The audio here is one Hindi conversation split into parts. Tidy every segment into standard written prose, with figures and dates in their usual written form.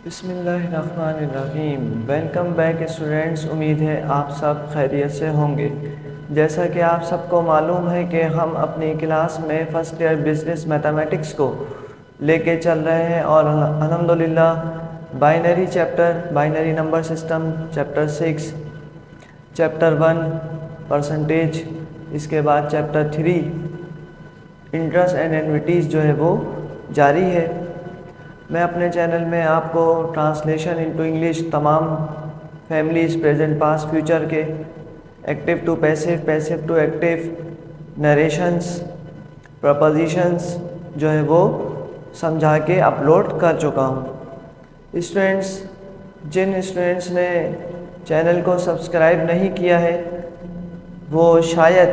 बिस्मिल्लाहिर्रहमानिर्रहीम। Welcome back students. उम्मीद है आप सब खैरियत से होंगे। जैसा कि आप सबको मालूम है कि हम अपनी क्लास में फ़र्स्ट ईयर बिज़नेस मैथमेटिक्स को लेके चल रहे हैं और अल्हम्दुलिल्लाह binary chapter, binary number system chapter 6, chapter 1 percentage, इसके बाद चैप्टर 3 इंटरेस्ट एंड एन्युइटीज़ जो है वो जारी है। मैं अपने चैनल में आपको ट्रांसलेशन इनटू इंग्लिश तमाम फैमिलीज़ प्रेजेंट पास्ट फ्यूचर के active to passive, passive to active, narrations, prepositions जो है वो समझा के अपलोड कर चुका हूँ। स्टूडेंट्स, जिन स्टूडेंट्स ने चैनल को सब्सक्राइब नहीं किया है वो शायद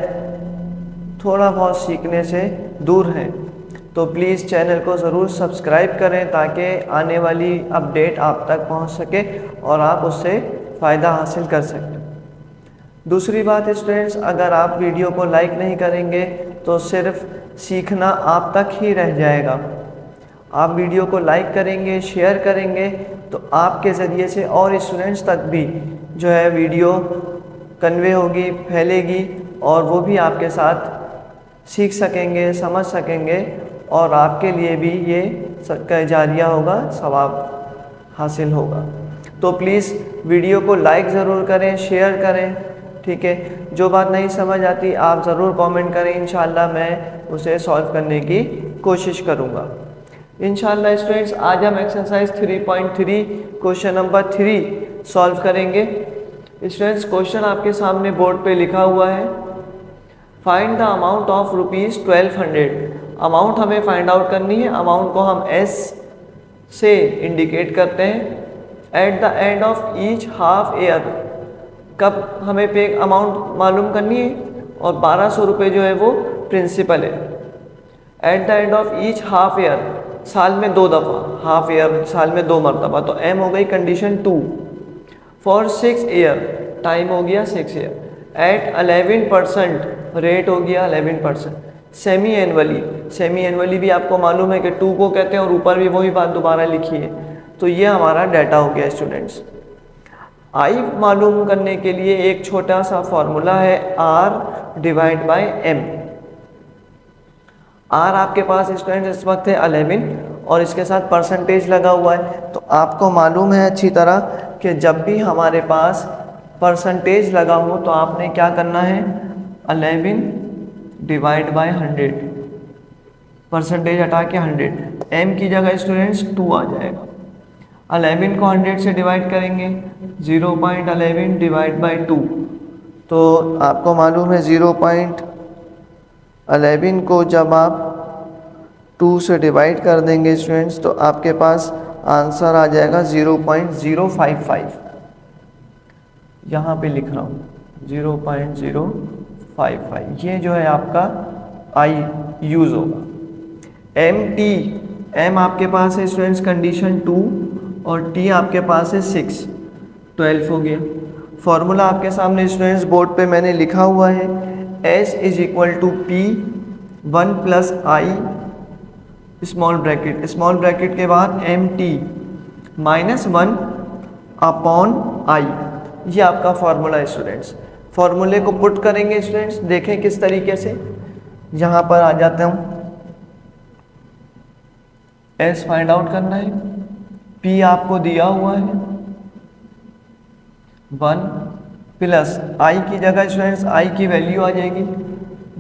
थोड़ा बहुत सीखने से दूर हैं, तो प्लीज़ चैनल को ज़रूर सब्सक्राइब करें ताकि आने वाली अपडेट आप तक पहुंच सके और आप उससे फ़ायदा हासिल कर सकें। दूसरी बात स्टूडेंट्स, अगर आप वीडियो को लाइक नहीं करेंगे तो सिर्फ सीखना आप तक ही रह जाएगा। आप वीडियो को लाइक करेंगे, शेयर करेंगे तो आपके ज़रिए से और स्टूडेंट्स तक भी जो है वीडियो कन्वे होगी, फैलेगी और वो भी आपके साथ सीख सकेंगे, समझ सकेंगे और आपके लिए भी ये सदका जारिया होगा, सवाब हासिल होगा। तो प्लीज़ वीडियो को लाइक ज़रूर करें, शेयर करें, ठीक है। जो बात नहीं समझ आती आप ज़रूर कमेंट करें, इंशाल्लाह मैं उसे सॉल्व करने की कोशिश करूँगा इंशाल्लाह। स्टूडेंट्स, आज हम एक्सरसाइज 3.3 क्वेश्चन नंबर 3 सॉल्व करेंगे। स्टूडेंट्स, क्वेश्चन आपके सामने बोर्ड पे लिखा हुआ है, find the amount of ₹1200। Amount हमें फाइंड आउट करनी है। अमाउंट को हम एस से इंडिकेट करते हैं। Eight the end of each half year, कब हमें पे अमाउंट मालूम करनी है और 1200 रुपये जो है वो प्रिंसिपल है। Eight the end of each half year, साल में 2 दफ़ा, हाफ ईयर साल में 2 मरतबा, तो एम हो गई कंडीशन 2। फॉर 6 ईयर, टाइम हो गया 6 ईयर। एट 11%, रेट हो गया 11%। सेमी एनुअली, सेमी एनुअली भी आपको मालूम है कि 2 को कहते हैं और ऊपर भी वही बात दोबारा लिखी है। तो ये हमारा डाटा हो गया स्टूडेंट्स। आई मालूम करने के लिए एक छोटा सा फॉर्मूला है, R divide by M। R आपके पास स्टूडेंट्स इस वक्त है 11 और इसके साथ परसेंटेज लगा हुआ है। तो आपको मालूम है अच्छी तरह कि जब भी हमारे पास परसेंटेज लगा हो तो आपने क्या करना है, 11 डिवाइड बाय 100, परसेंटेज हटा के 100, m की जगह स्टूडेंट्स 2 आ जाएगा। 11 को 100 से डिवाइड करेंगे, 0.11 डिवाइड बाय 2, तो आपको मालूम है 0.11 को जब आप 2 से डिवाइड कर देंगे स्टूडेंट्स तो आपके पास आंसर आ जाएगा 0.055। यहाँ पे लिख रहा हूँ 0.055, ये जो है आपका आई यूज़ होगा। एम टी, एम आपके पास है स्टूडेंट्स कंडीशन 2 और टी आपके पास है 6, 12 हो गया। फॉर्मूला आपके सामने स्टूडेंट्स बोर्ड पे मैंने लिखा हुआ है, S is equal to P 1 plus I small bracket के बाद M T minus 1 upon I, ये आपका फॉर्मूला है स्टूडेंट्स। फॉर्मूले को पुट करेंगे स्टूडेंट्स, देखें किस तरीके से। यहाँ पर आ जाता हूँ, एस फाइंड आउट करना है, पी आपको दिया हुआ है 1 प्लस आई की जगह स्टूडेंट्स आई की वैल्यू आ जाएगी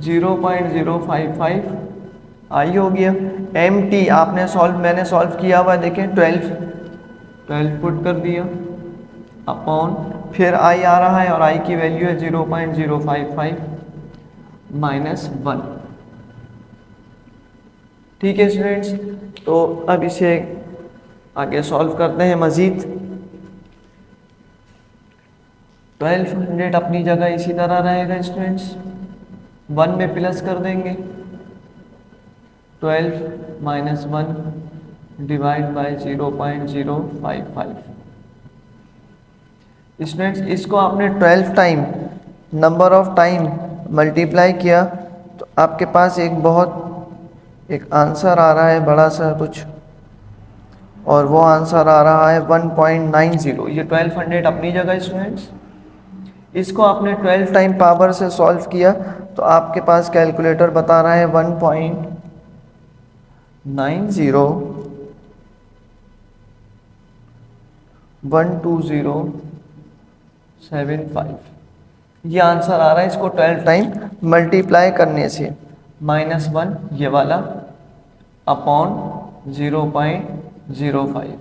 0.055, आई हो गया। एम टी आपने सॉल्व, मैंने सॉल्व किया हुआ है, देखें 12 पुट कर दिया अपॉन, फिर आई आ रहा है और आई की वैल्यू है 0.055 माइनस 1। ठीक है स्टूडेंट्स, तो अब इसे आगे सॉल्व करते हैं मज़ीद। 1200 अपनी जगह इसी तरह रहेगा स्टूडेंट्स, 1 में प्लस कर देंगे, 12 माइनस 1 डिवाइड बाय 0.055। स्टूडेंट्स, इसको आपने 12 time number of time multiply किया तो आपके पास एक आंसर आ रहा है बड़ा सा कुछ और वो आंसर आ रहा है 1.90। ये 1200 अपनी जगह स्टूडेंट्स। इसको आपने 12 टाइम पावर से सॉल्व किया तो आपके पास कैलकुलेटर बता रहा है 1.901207 ये आंसर आ रहा है इसको 12 टाइम मल्टीप्लाई करने से। -1 ये वाला अपॉन 0.05।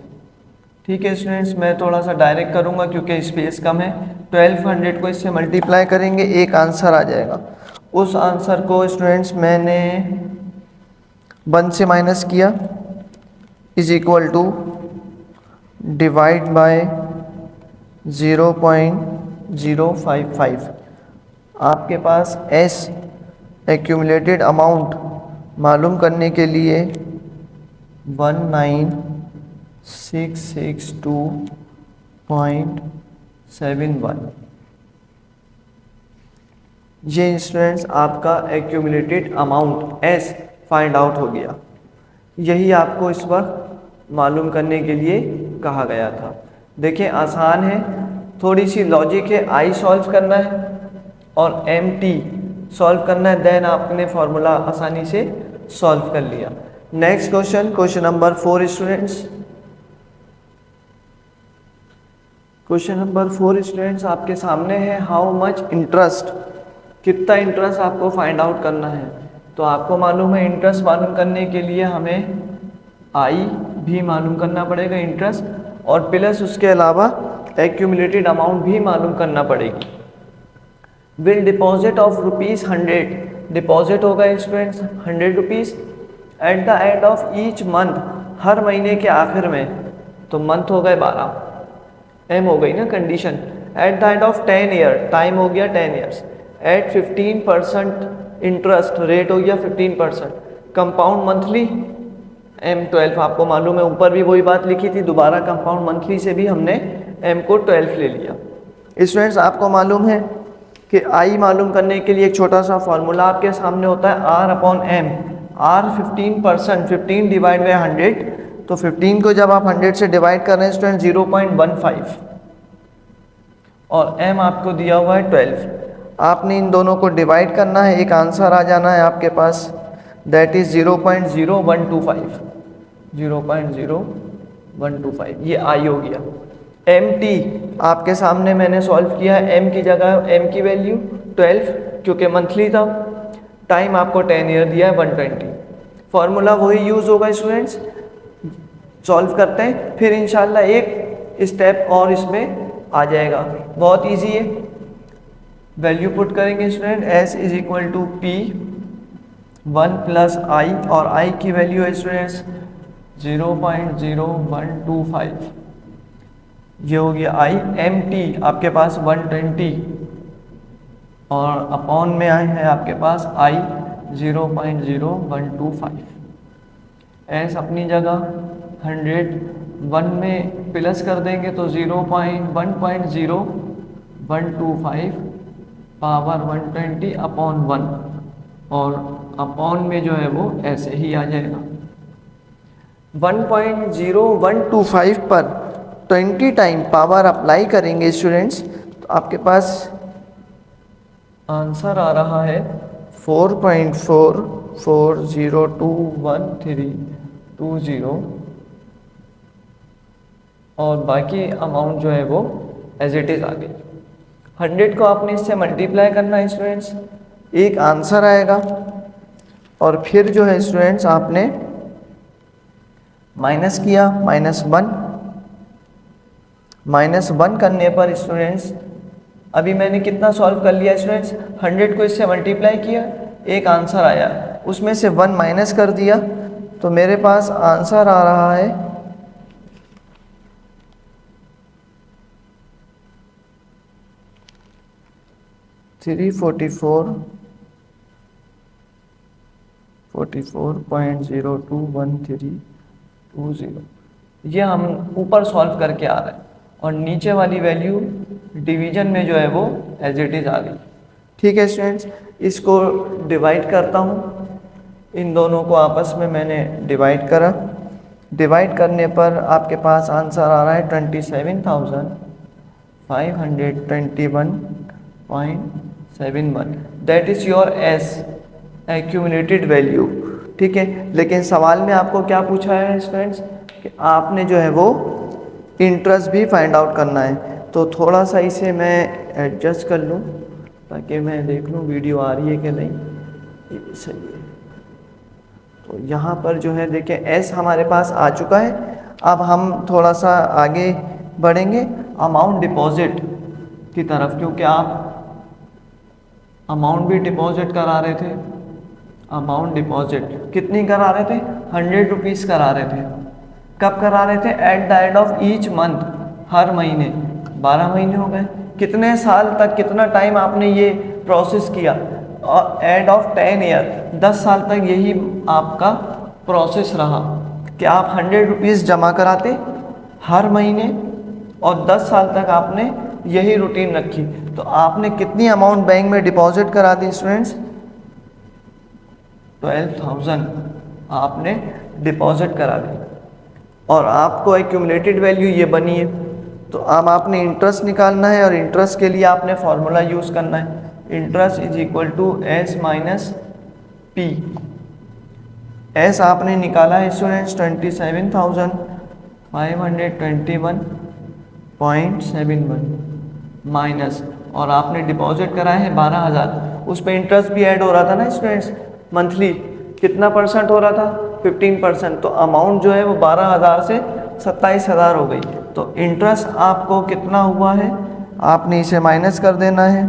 ठीक है स्टूडेंट्स, मैं थोड़ा सा डायरेक्ट करूंगा क्योंकि स्पेस कम है। 1200 को इससे मल्टीप्लाई करेंगे, एक आंसर आ जाएगा। उस आंसर को स्टूडेंट्स मैंने 1 से माइनस किया is equal to divide by 0.055। आपके पास एस एक्यूमुलेटेड अमाउंट मालूम करने के लिए 19662.71 ये स्टूडेंट्स आपका accumulated amount S find out हो गया। यही आपको इस वक्त मालूम करने के लिए कहा गया था। देखिए आसान है, थोड़ी सी लॉजिक है। आई सॉल्व करना है और एम टी सॉल्व करना है, देन आपने फॉर्मूला आसानी से सॉल्व कर लिया। Next question number 4 students. Question number 4 students आपके सामने है। हाउ मच इंटरेस्ट, कितना इंटरेस्ट आपको फाइंड आउट करना है। तो आपको मालूम है इंटरेस्ट मालूम करने के लिए हमें आई भी मालूम करना पड़ेगा इंटरेस्ट, और प्लस उसके अलावा एक्यूमुलेटेड अमाउंट भी मालूम करना पड़ेगी। विल डिपॉजिट ऑफ ₹100 डिपॉजिट होगा students 100 rupees at the end of each month, हर महीने के आखिर में। तो मंथ हो गए 12, एम हो गई ना condition. Eight the end of 10 year, time हो गया 10 ईयर्स। एट 15% इंटरेस्ट रेट हो गया 15%। कंपाउंड मंथली M12 आपको मालूम है, ऊपर भी वही बात लिखी थी, दोबारा कंपाउंड मंथली से भी हमने M को 12 ले लिया। स्टूडेंट्स आपको मालूम है कि I मालूम करने के लिए एक छोटा सा फॉर्मूला आपके सामने होता है R/M। R 15%, 15 डिवाइड बाई 100, तो 15 को जब आप 100 से डिवाइड कर रहे हैं स्टूडेंट 0.15, और M आपको दिया हुआ है 12। आपने इन दोनों को डिवाइड करना है, एक आंसर आ जाना है आपके पास, दैट इज 0.0125। 0.0125 ये आई हो गया। एम टी आपके सामने मैंने सॉल्व किया है, एम की जगह एम की वैल्यू 12 क्योंकि मंथली था, टाइम आपको 10 ईयर दिया है 120। फॉर्मूला वही यूज़ होगा स्टूडेंट्स। सॉल्व करते हैं फिर इंशाल्लाह एक स्टेप और इसमें आ जाएगा, बहुत इजी है। वैल्यू पुट करेंगे student, S is equal to P 1 plus I, और आई की वैल्यू है स्टूडेंट्स 0.0125, ये हो गया आई। एम टी आपके पास 120, और अपॉन में आए हैं आपके पास आई 0.0125। एस अपनी जगह 100 1 में प्लस कर देंगे तो 0.1.0125 पावर 120 अपॉन 1, और अपॉन में जो है वो ऐसे ही आ जाएगा। 1.0125 पर 20 टाइम पावर अप्लाई करेंगे स्टूडेंट्स, तो आपके पास आंसर आ रहा है 4.44021320, और बाकी अमाउंट जो है वो एज इट इज़ आ गई। 100 को आपने इससे मल्टीप्लाई करना है स्टूडेंट्स, एक आंसर आएगा, और फिर जो है स्टूडेंट्स आपने माइनस किया, -1 करने पर स्टूडेंट्स अभी मैंने कितना सॉल्व कर लिया स्टूडेंट्स, 100 को इससे मल्टीप्लाई किया, एक आंसर आया, उसमें से 1 माइनस कर दिया, तो मेरे पास आंसर आ रहा है 344.021320। ये हम ऊपर सॉल्व करके आ रहे हैं, और नीचे वाली वैल्यू डिवीजन में जो है वो एज इट इज़ आ गई। ठीक है स्टूडेंट्स, इसको डिवाइड करता हूँ, इन दोनों को आपस में मैंने डिवाइड करा, डिवाइड करने पर आपके पास आंसर आ रहा है 27,521.71। That is your S accumulated value. ठीक है, लेकिन सवाल में आपको क्या पूछा है स्टूडेंट्स कि आपने जो है वो इंटरेस्ट भी फाइंड आउट करना है। तो थोड़ा सा इसे मैं एडजस्ट कर लूँ ताकि मैं देख लूँ वीडियो आ रही है कि नहीं। ये सही है। तो यहाँ पर जो है देखिए एस हमारे पास आ चुका है। अब हम थोड़ा सा आगे बढ़ेंगे अमाउंट डिपॉजिट की तरफ, क्योंकि आप अमाउंट भी डिपॉजिट करा रहे थे। अमाउंट डिपॉजिट कितनी करा रहे थे? 100 रुपीज़ करा रहे थे। कब करा रहे थे? At the end of each month, हर महीने। 12 महीने हो गए। कितने साल तक, कितना टाइम आपने ये प्रोसेस किया? एंड ऑफ 10 ईयर, 10 साल तक यही आपका प्रोसेस रहा कि आप 100 रुपीज़ जमा कराते हर महीने और 10 साल तक आपने यही रूटीन रखी। तो आपने कितनी अमाउंट बैंक में डिपॉजिट करा दी स्टूडेंट्स? 12,000 आपने डिपॉजिट करा दी और आपको एक्यूमुलेटेड वैल्यू ये बनी है। तो अब आपने इंटरेस्ट निकालना है और इंटरेस्ट के लिए आपने फॉर्मूला यूज़ करना है। Interest is equal to S minus P. S आपने निकाला है स्टूडेंट्स 27,521.71 माइनस, और आपने डिपॉजिट कराया है 12,000। उस पर इंटरेस्ट भी ऐड हो रहा था ना स्टूडेंट्स मंथली। कितना परसेंट हो रहा था? 15%। तो अमाउंट जो है वो 12,000 से 27,000 हो गई। तो इंटरेस्ट आपको कितना हुआ है आपने इसे माइनस कर देना है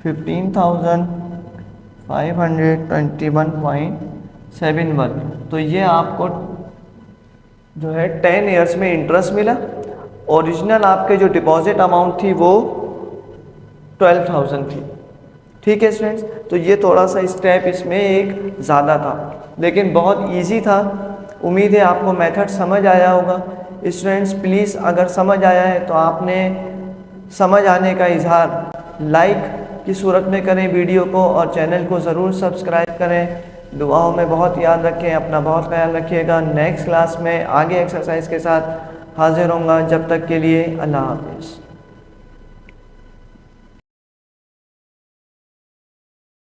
15,521.71। तो ये आपको जो है 10 ईयर्स में इंटरेस्ट मिला। ओरिजिनल आपके जो डिपॉजिट अमाउंट थी वो 12,000 थी। ठीक है स्टूडेंट्स, तो ये थोड़ा सा स्टेप इसमें एक ज़्यादा था लेकिन बहुत इजी था। उम्मीद है आपको मेथड समझ आया होगा। स्टूडेंट्स प्लीज़ अगर समझ आया है तो आपने समझ आने का इजहार लाइक की सूरत में करें वीडियो को, और चैनल को ज़रूर सब्सक्राइब करें। दुआओं में बहुत याद रखें, अपना बहुत ख्याल रखिएगा। नेक्स्ट क्लास में आगे एक्सरसाइज के साथ हाजिर होऊंगा। जब तक के लिए अल्लाह हाफिज़।